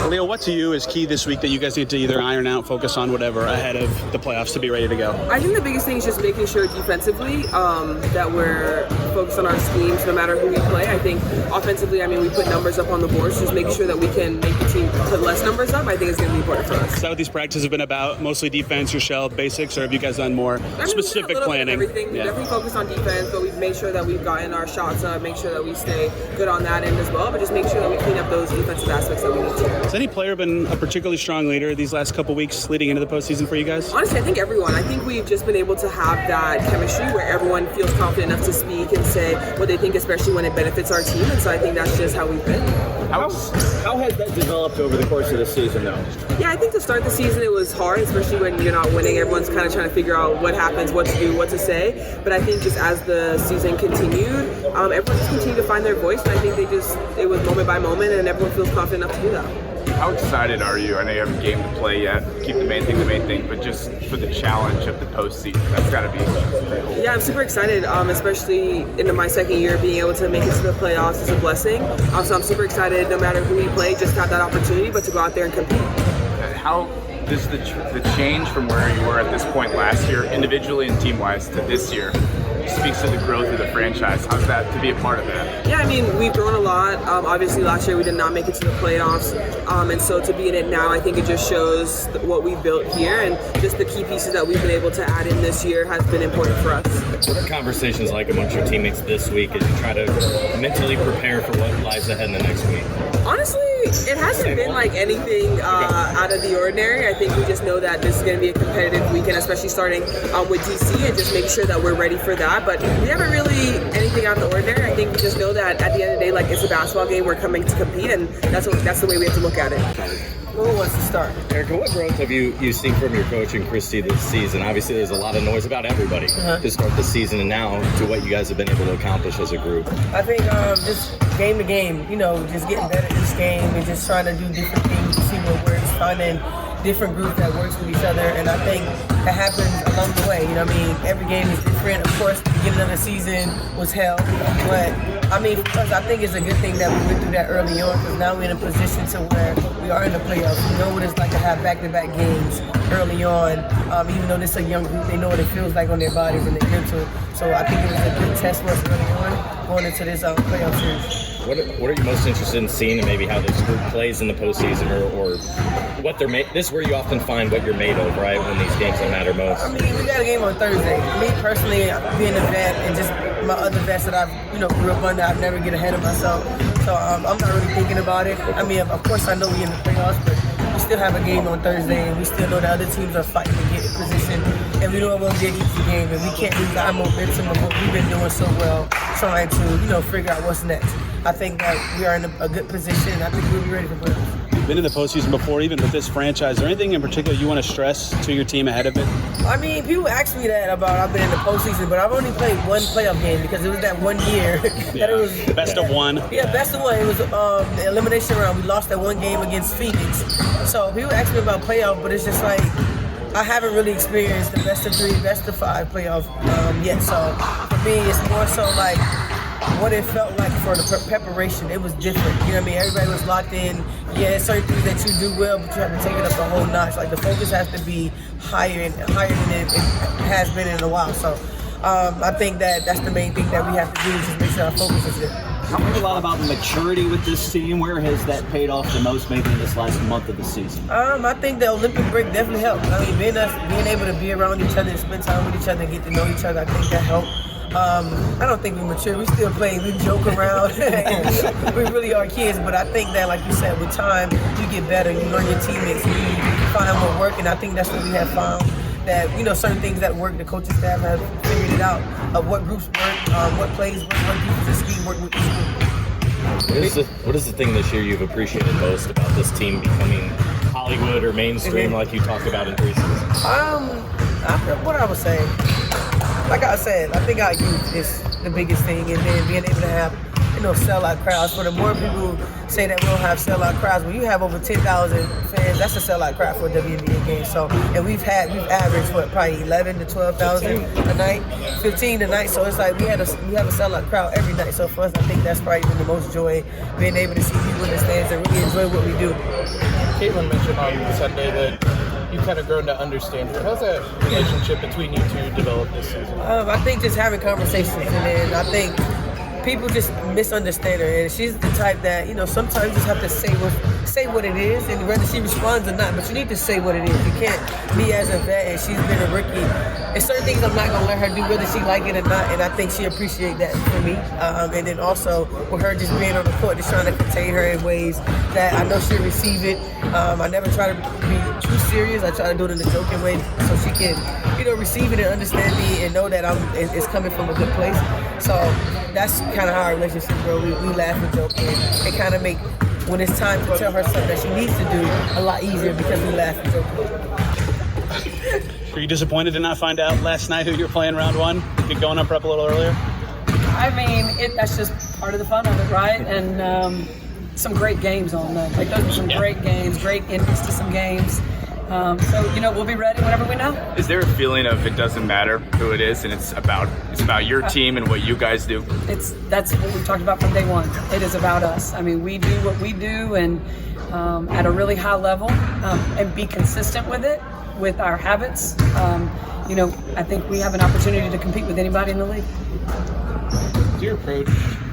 Aliyah, what to you is key this week that you guys need to either iron out, focus on, whatever, ahead of the playoffs to be ready to go? I think the biggest thing is just making sure defensively that we're focused on our schemes no matter who we play. I think offensively, we put numbers up on the board, so just making sure that we can make the team put less numbers up, I think is going to be important for us. Is that what these practices have been about? Mostly defense, your shell, basics, or have you guys done more specific planning? Everything. Yeah. We definitely focus on defense, but we've made sure that we've gotten our shots up, make sure that we stay good on that end as well, but just make sure that we clean up those defensive aspects that we need to. Has any player been a particularly strong leader these last couple weeks leading into the postseason for you guys? Honestly, I think everyone. I think we've just been able to have that chemistry where everyone feels confident enough to speak and say what they think, especially when it benefits our team, and so I think that's just how we've been. How has that developed over the course of the season, though? Yeah, I think to start the season it was hard, especially when you're not winning. Everyone's kind of trying to figure out what happens, what to do, what to say. But I think just as the season continued, everyone just continued to find their voice, and I think it was moment by moment, and everyone feels confident enough to do that. How excited are you? I know you haven't a game to play yet. Keep the main thing, but just for the challenge of the postseason, that's got to be pretty cool. Yeah, I'm super excited, especially into my second year, being able to make it to the playoffs is a blessing. So I'm super excited, no matter who we play, just to have that opportunity, but to go out there and compete. How does the change from where you were at this point last year, individually and team-wise, to this year, speaks to the growth of the franchise? How's that to be a part of that? Yeah, we've grown a lot. Obviously, last year we did not make it to the playoffs, and so to be in it now, I think it just shows what we built here, and just the key pieces that we've been able to add in this year has been important for us. What are conversations like amongst your teammates this week as you try to mentally prepare for what lies ahead in the next week? Honestly, it hasn't been like anything out of the ordinary. I think we just know that this is going to be a competitive weekend, especially starting with DC, and just make sure that we're ready for that. But we haven't really anything out of the ordinary. I think we just know that at the end of the day, it's a basketball game. We're coming to compete, and that's the way we have to look at it. Who wants to start? Erica, what growth have you seen from your coach and Christie this season? Obviously, there's a lot of noise about everybody to start the season and now to what you guys have been able to accomplish as a group. I think just game to game, just getting better each game and just trying to do different things to see what works, finding different groups that works with each other, and I think that happens along the way. Every game is different. Of course, the beginning of the season was hell, but because I think it's a good thing that we went through that early on, because now we're in a position to where we are in the playoffs. We know what it's like to have back-to-back games early on. Even though this is a young group, they know what it feels like on their bodies and their mental. So I think it was a good test for us early on going into this playoff series. What are you most interested in seeing, and maybe how this group plays in the postseason, or what they're made? This is where you often find what you're made of, right? When these games that matter most. We got a game on Thursday. Me personally, being a vet, and just my other vets that I've grew up under, I've never get ahead of myself. So I'm not really thinking about it. Of course I know we're in the playoffs, but we still have a game on Thursday, and we still know the other teams are fighting to get in position, and we know it won't be an easy game, and we can't lose our momentum of what we've been doing so well, trying to figure out what's next. I think that we are in a good position, and I think we'll be ready for playoffs. You've been in the postseason before, even with this franchise. Is there anything in particular you want to stress to your team ahead of it? People ask me that about I've been in the postseason, but I've only played one playoff game because it was that 1 year that it was best of one. Yeah, best of one. It was the elimination round. We lost that one game against Phoenix. So people ask me about playoff, but it's just like I haven't really experienced the best of 3, best of 5 playoff yet. So for me, it's more so like what it felt like for the preparation. It was different. Everybody was locked in. Yeah, certain things that you do well, but you have to take it up a whole notch. Like the focus has to be higher than it has been in a while. So I think that's the main thing that we have to do, is just make sure our focus is there. Talk a lot about maturity with this team. Where has that paid off the most, maybe in this last month of the season? I think the Olympic break definitely helped. Being able to be around each other and spend time with each other and get to know each other, I think that helped. I don't think we mature. We still play. We joke around. We really are kids. But I think that, like you said, with time, you get better. You learn your teammates. You find what works. And I think that's what we have found. That, certain things that work, the coaching staff have figured it out of what groups work, what plays work, what defensive scheme work with each group. What is the thing this year you've appreciated most about this team becoming Hollywood or mainstream, like you talked about in preseason? What I would say, like I said, I think our youth is the biggest thing, and then being able to have sellout crowds. For the more people say that we don't have sellout crowds, when you have over 10,000 fans, that's a sellout crowd for a WNBA game. So, and we've averaged probably 11 to 12,000 a night, 15 a night. So it's like we have a sellout crowd every night. So for us, I think that's probably been the most joy, being able to see people in the stands and really enjoy what we do. Caitlin mentioned on Sunday that you've kind of grown to understand her. How's that relationship between you two developed this season? I think just having conversations, and then I think people just misunderstand her, and she's the type that sometimes you just have to say what it is, and whether she responds or not, but you need to say what it is. You can't be as a vet, and she's been a rookie. There's certain things I'm not gonna let her do, whether she like it or not, and I think she appreciates that for me. And then also with her just being on the court, just trying to contain her in ways that I know she'll receive it. I never try to be too serious. I try to do it in a joking way so she can, receive it and understand me and know that it's coming from a good place. So that's kind of how our relationship grows. We laugh and joke, and it kind of make when it's time to tell her something that she needs to do a lot easier because we laugh and joke. Were you disappointed to not find out last night who you're playing round one? Get going up a little earlier? I mean, that's just part of the fun of it, right? And some great games on that. Like those are some great games, great endings to some games. So we'll be ready whenever we know. Is there a feeling of it doesn't matter who it is, and it's about your team and what you guys do? That's what we've talked about from day one. It is about us. I mean, we do what we do, and at a really high level, and be consistent with it, with our habits. I think we have an opportunity to compete with anybody in the league. Does your approach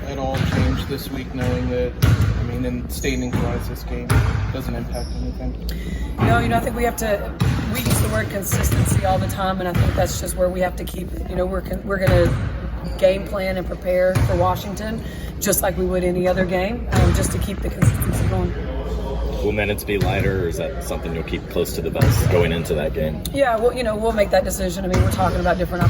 at all change this week, knowing that, in standings-wise, this game doesn't impact anything? No, I think we use the word consistency all the time, and I think that's just where we have to keep it. We're going to game plan and prepare for Washington just like we would any other game, just to keep the consistency going. Will minutes be lighter, or is that something you'll keep close to the vest going into that game? Yeah, well, we'll make that decision. We're talking about different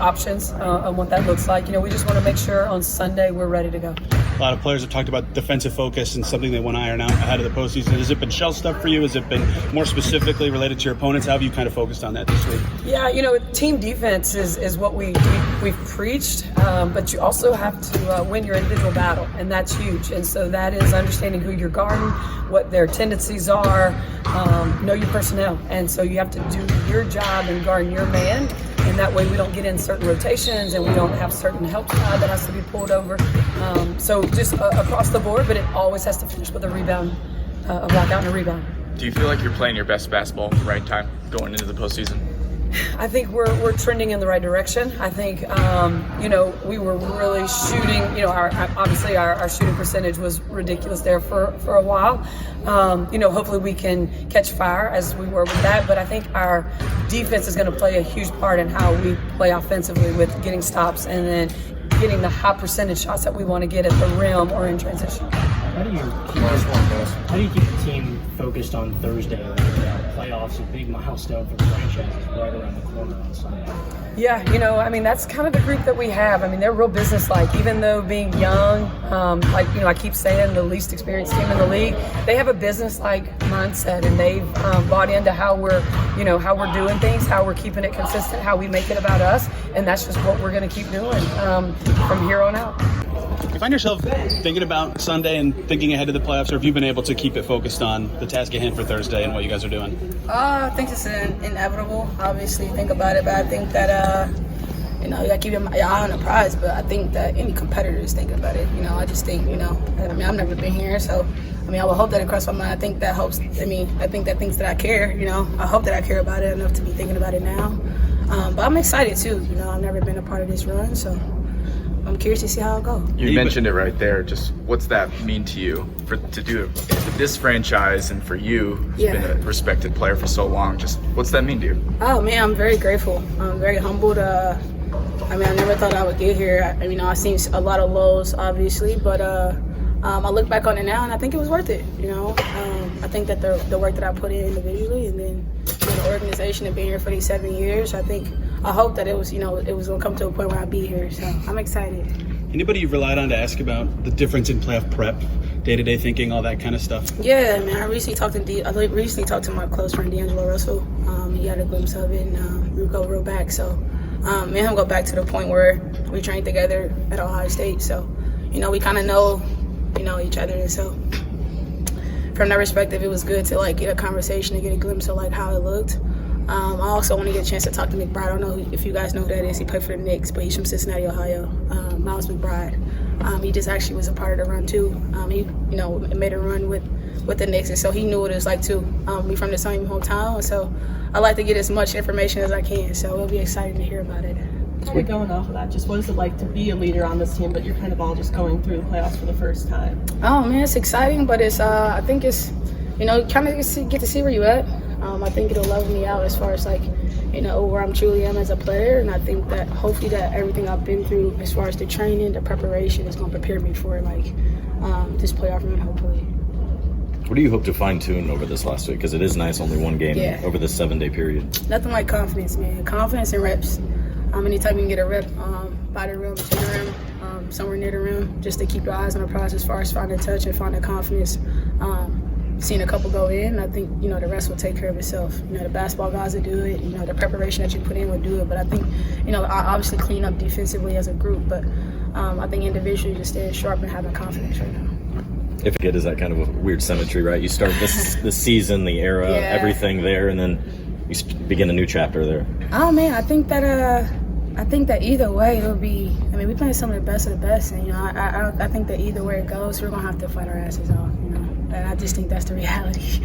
options on what that looks like. We just want to make sure on Sunday we're ready to go. A lot of players have talked about defensive focus and something they want to iron out ahead of the postseason. Has it been shell stuff for you? Has it been more specifically related to your opponents? How have you kind of focused on that this week? Yeah, team defense is what we've preached, but you also have to win your individual battle, and that's huge. And so that is understanding who you're guarding, what their tendencies are, know your personnel. And so you have to do your job and guard your man, and that way we don't get in certain rotations and we don't have certain help side that has to be pulled over. So just across the board, but it always has to finish with a rebound, a blockout and a rebound. Do you feel like you're playing your best basketball at the right time going into the postseason? I think we're trending in the right direction. I think, we were really shooting, obviously our shooting percentage was ridiculous there for a while. Hopefully we can catch fire as we were with that, but I think our defense is going to play a huge part in how we play offensively with getting stops and then getting the high percentage shots that we want to get at the rim or in transition. How do you keep the team focused on Thursday? Playoffs, a big milestone for the franchise, is right around the corner on Sunday. Yeah, that's kind of the group that we have. They're real business-like. Even though being young, I keep saying the least experienced team in the league, they have a business-like mindset, and they've bought into how we're doing things, how we're keeping it consistent, how we make it about us, and that's just what we're going to keep doing from here on out. You find yourself thinking about Sunday and thinking ahead of the playoffs, or have you been able to keep it focused on the task at hand for Thursday and what you guys are doing? I think it's inevitable, obviously, think about it, but I think that, you got to keep your eye on the prize, but I think that any competitor is thinking about it. I just think, I've never been here, so, I would hope that it crosses my mind. I think that helps. I think that thinks that I care, I hope that I care about it enough to be thinking about it now. But I'm excited, too. I've never been a part of this run, so I'm curious to see how it'll go. You mentioned it right there. Just what's that mean to you to do it with this franchise and for you, who's been a respected player for so long? Just what's that mean to you? Oh man, I'm very grateful. I'm very humbled. I never thought I would get here. I've seen a lot of lows, obviously, but I look back on it now and I think it was worth it. I think that the work that I put in individually and then the organization and being here for these 7 years, I hope that it was going to come to a point where I'd be here. So I'm excited. Anybody you've relied on to ask about the difference in playoff prep, day-to-day thinking, all that kind of stuff? Yeah, man. I recently talked to my close friend D'Angelo Russell. He had a glimpse of it, and we go real back. So me and him go back to the point where we trained together at Ohio State. So we kind of know each other, and so from that perspective, it was good to like get a conversation and get a glimpse of like how it looked. I also want to get a chance to talk to McBride. I don't know if you guys know who that is. He played for the Knicks, but he's from Cincinnati, Ohio. Miles McBride. He just actually was a part of the run too. He made a run with the Knicks, and so he knew what it was like too. We from the same hometown, and so I like to get as much information as I can. So it'll be exciting to hear about it. Kind of going off of that, just what is it like to be a leader on this team, but you're kind of all just going through the playoffs for the first time? Oh man, it's exciting, but it's I think it's kind of get to see where you at. I think it'll level me out as far as like where I'm truly am as a player, and I think that hopefully that everything I've been through as far as the training, the preparation is going to prepare me for like this playoff run, hopefully. What do you hope to fine-tune over this last week? Because it is nice, only one game over this 7-day period. Nothing like confidence, man. Confidence and reps. Anytime you can get a rep by the rim, to the rim, somewhere near the rim, just to keep your eyes on the prize as far as finding touch and finding confidence. Seeing a couple go in, I think, the rest will take care of itself. The basketball guys will do it. The preparation that you put in will do it. But I think, I obviously clean up defensively as a group. But I think individually just staying sharp and having confidence right now. If it is that kind of a weird symmetry, right? You start the season, the era, everything there, and then you begin a new chapter there. Oh, man, I think that either way it'll be. We playing some of the best of the best, and I think that either way it goes, we're gonna have to fight our asses off. And I just think that's the reality.